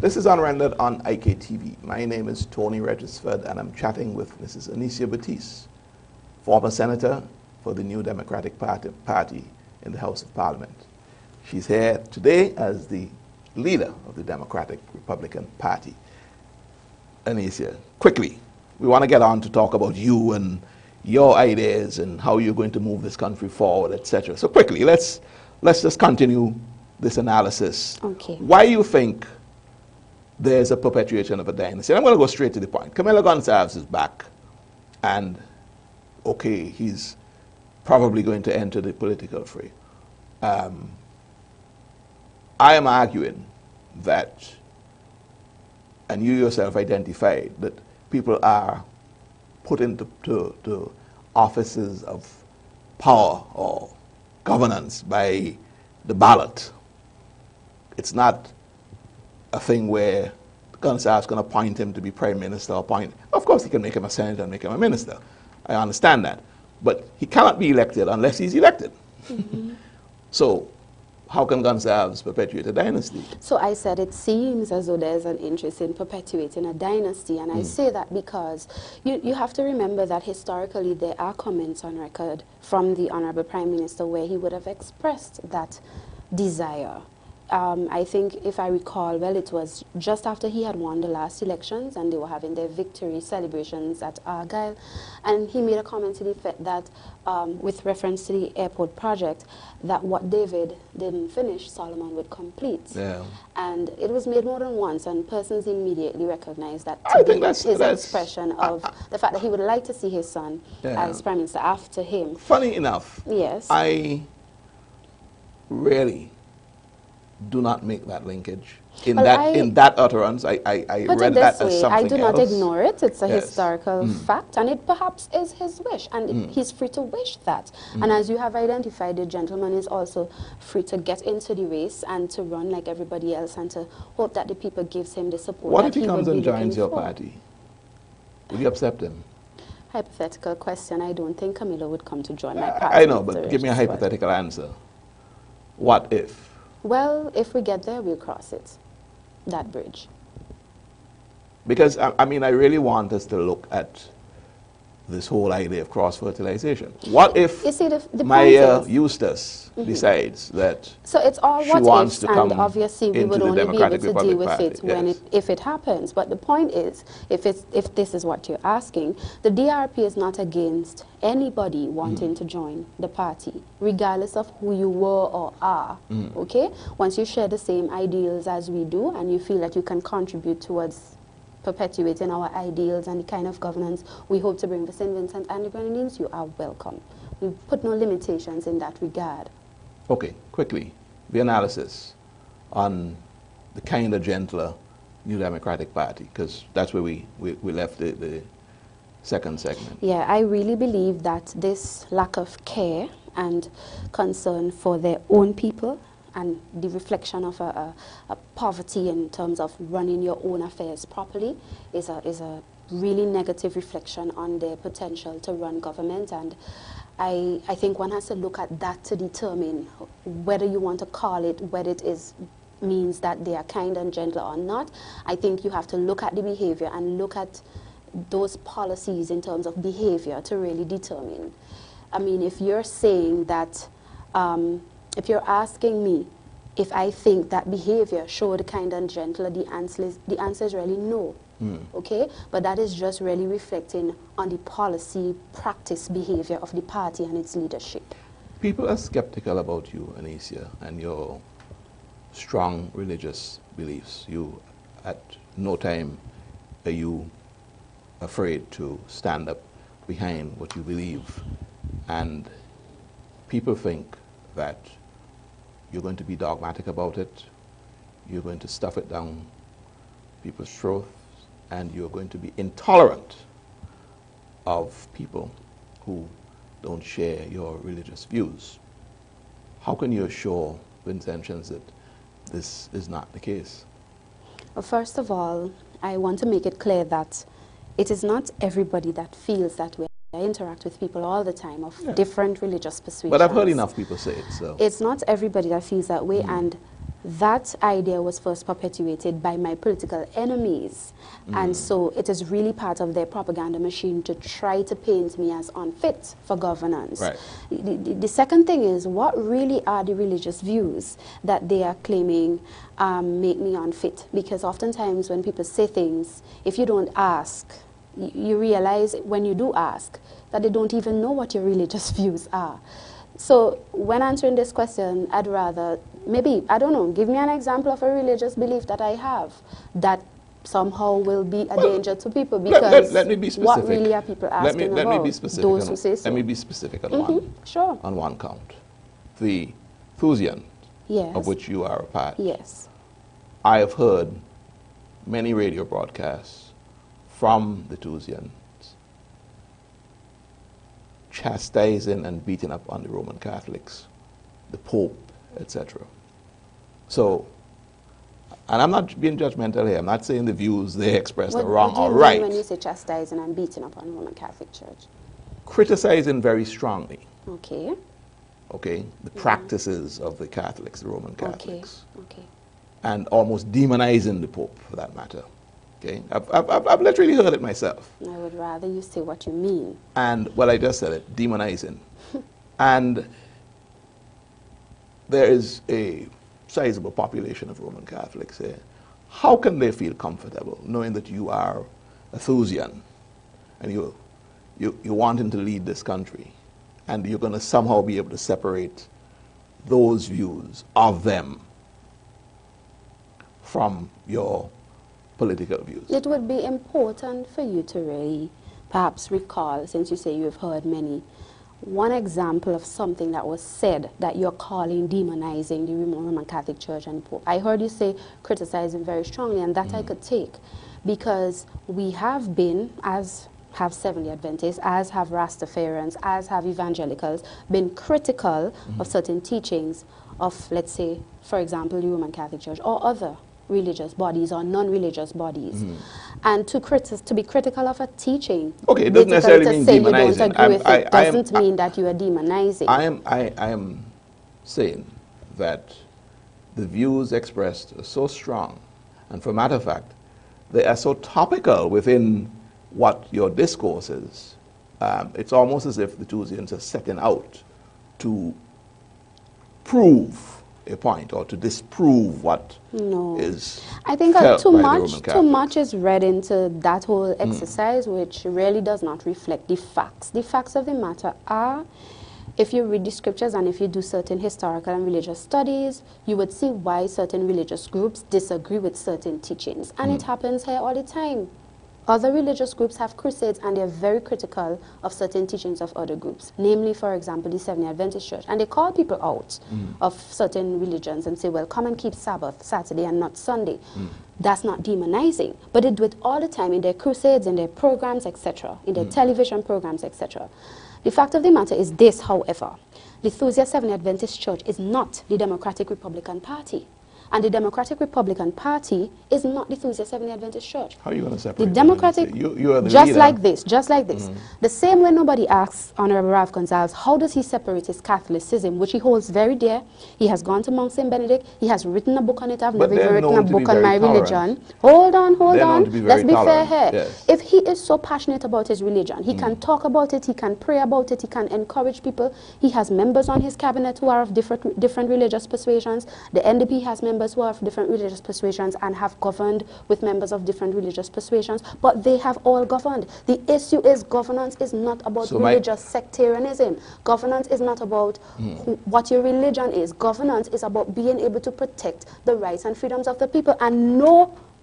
This is Unrendered on IKTV. My name is Tony Regisford, and I'm chatting with Mrs. Anicia Batiste, former senator for the New Democratic Party in the House of Parliament. She's here today as the leader of the Democratic Republican Party. Anicia, quickly, we want to get on to talk about you and your ideas and how you're going to move this country forward, etc. So quickly, let's just continue this analysis. Okay. Why you think there's a perpetuation of a dynasty? And I'm going to go straight to the point. Camilo Gonsalves is back, and okay, he's probably going to enter the political fray. I am arguing that, and you yourself identified, that people are put into to offices of power or governance by the ballot. It's not a thing where Gonsalves is going to appoint him to be prime minister or appoint. Of course, he can make him a senator and make him a minister. I understand that. But he cannot be elected unless he's elected. Mm-hmm. So how can Gonsalves perpetuate a dynasty? So I said it seems as though there's an interest in perpetuating a dynasty, and I say that because you have to remember that historically there are comments on record from the Honorable Prime Minister where he would have expressed that desire. I think, if I recall well, it was just after he had won the last elections and they were having their victory celebrations at Argyle, and he made a comment to the effect that, with reference to the airport project, that what David didn't finish, Solomon would complete. Yeah. And it was made more than once, and persons immediately recognized that to be his expression of the fact that he would like to see his son as Prime Minister after him. Funny enough, yes, I really do not make that linkage. In that utterance, I read that as something else. I do not ignore it. It's a historical fact, and it perhaps is his wish, and he's free to wish that. And as you have identified, the gentleman is also free to get into the race and to run like everybody else, and to hope that the people gives him the support. What if he comes and joins your party? Will you accept him? Hypothetical question. I don't think Camilo would come to join my party. I know, but give me a hypothetical answer. What if? Well, if we get there, we'll cross it, that bridge. Because, I mean, I really want us to look at this whole idea of cross-fertilization. What if Maya Eustace decides that so it's all she wants to come and obviously we would only be able to deal with it when if it happens. But the point is, if this is what you're asking, the DRP is not against anybody wanting to join the party, regardless of who you were or are, okay? Once you share the same ideals as we do and you feel that you can contribute towards perpetuating our ideals and the kind of governance we hope to bring for St. Vincent and the Grenadines, you are welcome. We put no limitations in that regard. Okay, quickly, the analysis on the kind of gentler New Democratic Party, because that's where we left the second segment. Yeah, I really believe that this lack of care and concern for their own people and the reflection of a poverty in terms of running your own affairs properly is a really negative reflection on their potential to run government. And I think one has to look at that to determine whether you want to call it, whether it means that they are kind and gentle or not. I think you have to look at the behavior and look at those policies in terms of behavior to really determine. I mean, if you're saying that, if you're asking me if I think that behavior showed kind and gentle, the answer is really no. Okay? But that is just really reflecting on the policy, practice, behavior of the party and its leadership. People are skeptical about you, Anicia, and your strong religious beliefs. You, at no time are you afraid to stand up behind what you believe. And people think that you're going to be dogmatic about it, you're going to stuff it down people's throats, and you're going to be intolerant of people who don't share your religious views. How can you assure Vincentians that this is not the case? Well, first of all, I want to make it clear that it is not everybody that feels that way. I interact with people all the time of different religious persuasions. But I've heard enough people say it, so. It's not everybody that feels that way, and that idea was first perpetuated by my political enemies. And so it is really part of their propaganda machine to try to paint me as unfit for governance. Right. The second thing is, what really are the religious views that they are claiming make me unfit? Because oftentimes when people say things, if you don't ask, you realize when you do ask that they don't even know what your religious views are. So when answering this question, I'd rather, maybe, I don't know, give me an example of a religious belief that I have that somehow will be a danger to people, because let me be specific. What really are people asking about? Let me be specific. Those who say so. Let me be specific on on one count. The Thusian, of which you are a part. Yes. I have heard many radio broadcasts from the Thusians chastising and beating up on the Roman Catholics, the Pope, etc. So, and I'm not being judgmental here. I'm not saying the views they expressed are wrong or right. What do you mean when you say chastising and beating up on the Roman Catholic Church? Criticizing very strongly. Okay. Okay, the practices of the Catholics, the Roman Catholics. Okay. And almost demonizing the Pope, for that matter. Okay, I've literally heard it myself. I would rather you say what you mean. And, well, I just said it, demonizing. And there is a sizable population of Roman Catholics here. How can they feel comfortable knowing that you are a Thusian and you're wanting to lead this country, and you're going to somehow be able to separate those views of them from your political views? It would be important for you to really perhaps recall, since you say you've heard many, one example of something that was said that you're calling demonizing the Roman Catholic Church and the Pope. I heard you say criticizing very strongly, and that I could take, because we have been, as have Seventh-day Adventists, as have Rastafarians, as have evangelicals, been critical of certain teachings of, let's say, for example, the Roman Catholic Church or other religious bodies or non-religious bodies. And to be critical of a teaching, okay, it doesn't necessarily mean demonizing. You don't agree with it doesn't mean that you are demonizing. I am saying that the views expressed are so strong, and for matter of fact, they are so topical within what your discourse is. It's almost as if the Thusians are setting out to prove a point or to disprove what is I think felt too by the Roman Catholics. Too much is read into that whole exercise, which really does not reflect the facts. The facts of the matter are, if you read the scriptures and if you do certain historical and religious studies, you would see why certain religious groups disagree with certain teachings. And it happens here all the time. Other religious groups have crusades, and they're very critical of certain teachings of other groups, namely, for example, the Seventh-day Adventist Church. And they call people out of certain religions and say, well, come and keep Sabbath Saturday and not Sunday. That's not demonizing, but they do it all the time in their crusades, in their programs, etc., in their television programs, etc. The fact of the matter is this, however. The Thusia Seventh-day Adventist Church is not the Democratic Republican Party. And the Democratic Republican Party is not the Thusia Seventh-day Adventist Church. How are you going to separate the Democratic, you are the just leader. like this, just like this. The same way nobody asks Honorable Ralph Gonzalez, how does he separate his Catholicism, which he holds very dear? He has gone to Mount St. Benedict. He has written a book on it. I've never even written a book on my religion. Hold on. Let's be fair here. Yes. If he is so passionate about his religion, he can talk about it, he can pray about it, he can encourage people. He has members on his cabinet who are of different religious persuasions. The NDP has members who are of different religious persuasions and have governed with members of different religious persuasions, but they have all governed. The issue is governance is not about religious sectarianism. Governance is not about what your religion is. Governance is about being able to protect the rights and freedoms of the people. And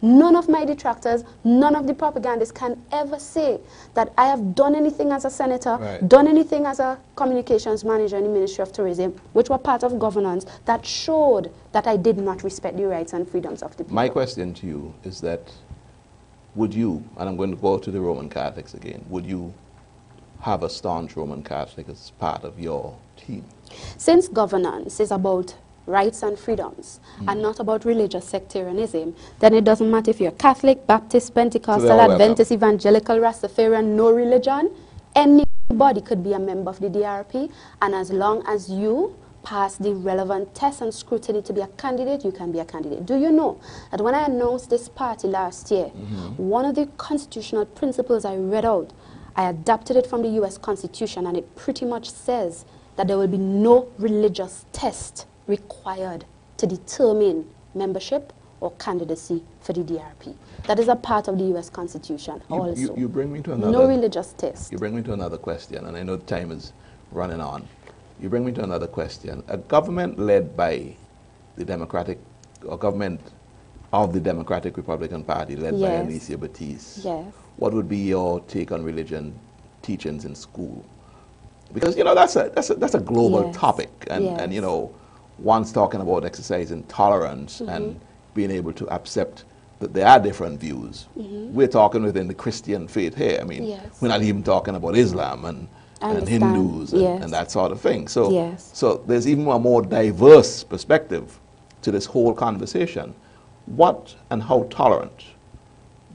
none of my detractors, none of the propagandists can ever say that I have done anything as a senator, done anything as a communications manager in the Ministry of Tourism, which were part of governance, that showed that I did not respect the rights and freedoms of the people. My question to you is that, would you, and I'm going to go to the Roman Catholics again, would you have a staunch Roman Catholic as part of your team? Since governance is about rights and freedoms and not about religious sectarianism, then it doesn't matter if you're Catholic, Baptist, Pentecostal, Adventist, Evangelical, Rastafarian, no religion, anybody could be a member of the DRP, and as long as you pass the relevant tests and scrutiny to be a candidate, you can be a candidate. Do you know that when I announced this party last year, one of the constitutional principles I read out, I adapted it from the US Constitution, and it pretty much says that there will be no religious test required to determine membership or candidacy for the DRP. That is a part of the US Constitution also. You bring me to another... No religious test. You bring me to another question, and I know the time is running on. You bring me to another question. A government led by the Democratic, or government of the Democratic Republican Party led by Alicia Batiste. Yes. What would be your take on religion teachings in school? Because, you know, that's a global topic, and you know, one's talking about exercising tolerance and being able to accept that there are different views. We're talking within the Christian faith here. I mean, we're not even talking about Islam and Hindus and that sort of thing. So, so there's even a more diverse perspective to this whole conversation. What and how tolerant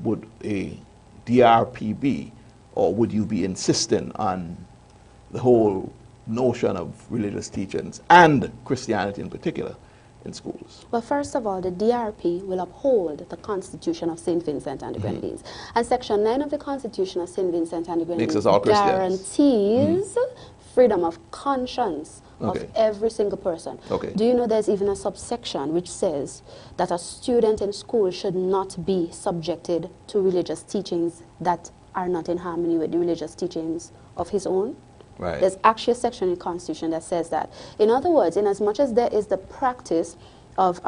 would a DRP be, or would you be insisting on the whole notion of religious teachings and Christianity in particular in schools? Well, first of all, the DRP will uphold the Constitution of St. Vincent and the Grenadines. And Section 9 of the Constitution of St. Vincent and the Grenadines guarantees freedom of conscience of every single person. Do you know there's even a subsection which says that a student in school should not be subjected to religious teachings that are not in harmony with the religious teachings of his own? There's actually a section in the Constitution that says that. In other words, in as much as there is the practice of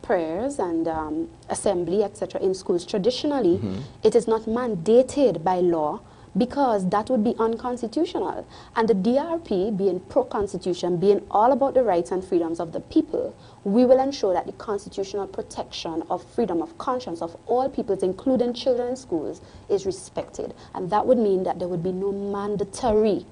prayers and assembly, etc., in schools, traditionally, it is not mandated by law, because that would be unconstitutional. And the DRP, being pro-constitution, being all about the rights and freedoms of the people, we will ensure that the constitutional protection of freedom of conscience of all peoples, including children in schools, is respected. And that would mean that there would be no mandatory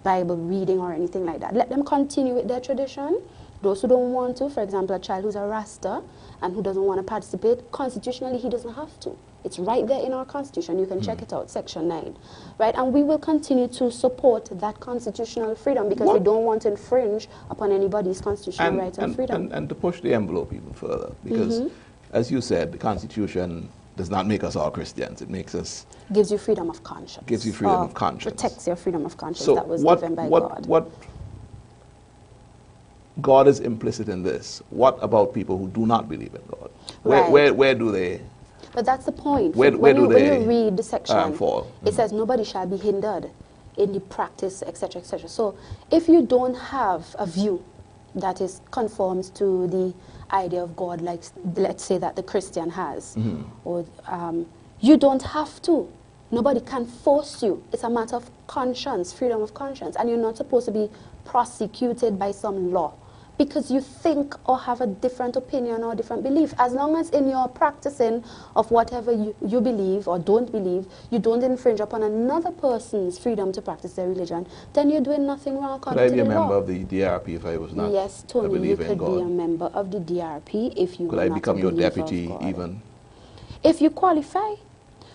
Bible reading or anything like that. Let them continue with their tradition. Those who don't want to, for example, a child who's a Rasta and who doesn't want to participate, constitutionally he doesn't have to. It's right there in our Constitution. You can check it out, Section 9. Right? And we will continue to support that constitutional freedom, because we don't want to infringe upon anybody's constitutional rights and freedom. And to push the envelope even further, because as you said, the Constitution does not make us all Christians. It makes us... Gives you freedom of conscience. Gives you freedom of conscience. Protects your freedom of conscience so that was given by God. What God is implicit in this. What about people who do not believe in God? Where do they... But that's the point. Where when do they you read the section, fall? It says nobody shall be hindered in the practice, etc., etc. So if you don't have a view that is conforms to the idea of God, like let's say that the Christian has, or you don't have to. Nobody can force you. It's a matter of conscience, freedom of conscience, and you're not supposed to be prosecuted by some law because you think or have a different opinion or different belief. As long as in your practicing of whatever you believe or don't believe, you don't infringe upon another person's freedom to practice their religion, then you're doing nothing wrong according to the law. Could I be a member of the DRP if I was not Yes, Tony, you could be a member of the DRP if you were not a believer of God. Could I become your deputy even? If you qualify.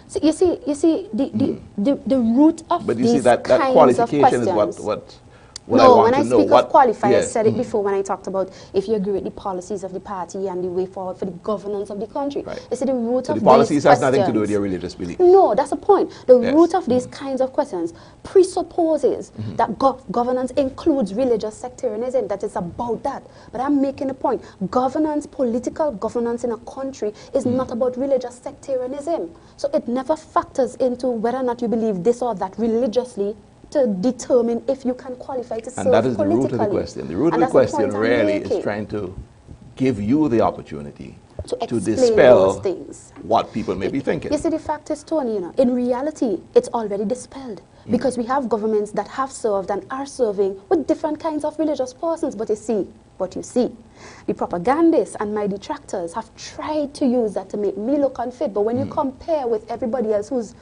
So you see the root of but you these see that qualification is what no, when I speak of qualify, I said it before when I talked about if you agree with the policies of the party and the way forward for the governance of the country. You see, the root of the these policies has questions, nothing to do with your religious belief. No, that's the point. The root of these kinds of questions presupposes that governance includes religious sectarianism, that it's about that. But I'm making a point. Governance, political governance in a country is not about religious sectarianism. So it never factors into whether or not you believe this or that religiously to determine if you can qualify to serve politically. And that is the root of the question. The root of the question really is trying to give you the opportunity to dispel what people may be thinking. You see, the fact is, Tony, you know, in reality, it's already dispelled. Because we have governments that have served and are serving with different kinds of religious persons. But you see, the propagandists and my detractors have tried to use that to make me look unfit. But when you compare with everybody else who's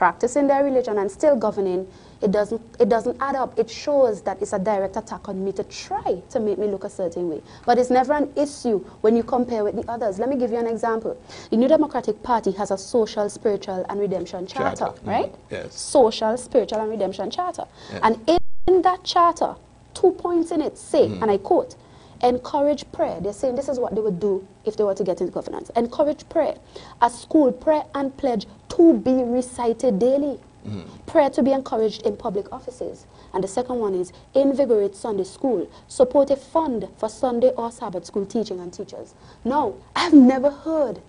practicing their religion and still governing, it doesn't add up. It shows that it's a direct attack on me to try to make me look a certain way. But it's never an issue when you compare with the others. Let me give you an example. The New Democratic Party has a social, spiritual, and redemption charter, right? Yes. Social, spiritual, and redemption charter. Yes. And in that charter, 2 points in it say, and I quote, encourage prayer. They're saying this is what they would do if they were to get into governance. Encourage prayer. At school, prayer and pledge to be recited daily. Prayer to be encouraged in public offices. And the second one is invigorate Sunday school. Support a fund for Sunday or Sabbath school teaching and teachers. Now, I've never heard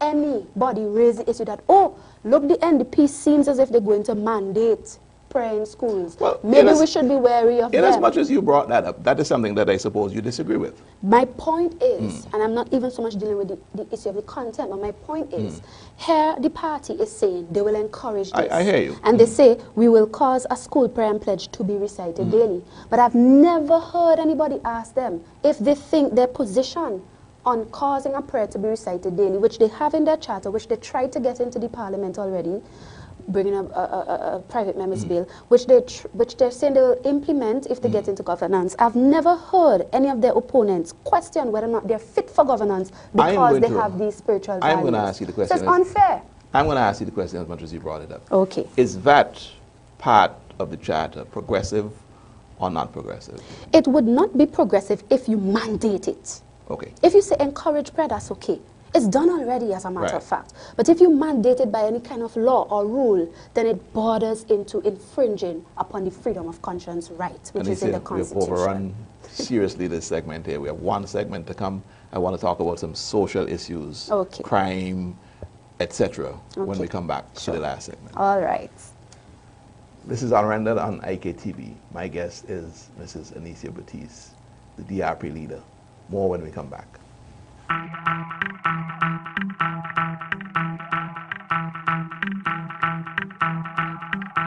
anybody raise the issue that, oh, look, the NDP seems as if they're going to mandate prayer in schools. Well, maybe we should be wary of them. As much as you brought that up, that is something that I suppose you disagree with. My point is, and I'm not even so much dealing with the issue of the content, but my point is, here the party is saying they will encourage this. I hear you. And they say, we will cause a school prayer and pledge to be recited daily. But I've never heard anybody ask them if they think their position on causing a prayer to be recited daily, which they have in their charter, which they tried to get into the parliament already, bringing a private member's bill, which they're saying they will implement if they get into governance. I've never heard any of their opponents question whether or not they're fit for governance because they have these spiritual values. I'm going to ask you the question. So it's unfair. I'm going to ask you the question as much as you brought it up. Okay. Is that part of the charter progressive or not progressive? It would not be progressive if you mandate it. Okay. If you say encourage prayer, that's okay. It's done already, as a matter of fact. But if you mandate it by any kind of law or rule, then it borders into infringing upon the freedom of conscience right, which is in the Constitution. We've overrun seriously this segment here. We have one segment to come. I want to talk about some social issues, crime, etc. when we come back to the last segment. All right. This is Unrendered on IKTV. My guest is Mrs. Anicia Batiste, the DRP leader. More when we come back.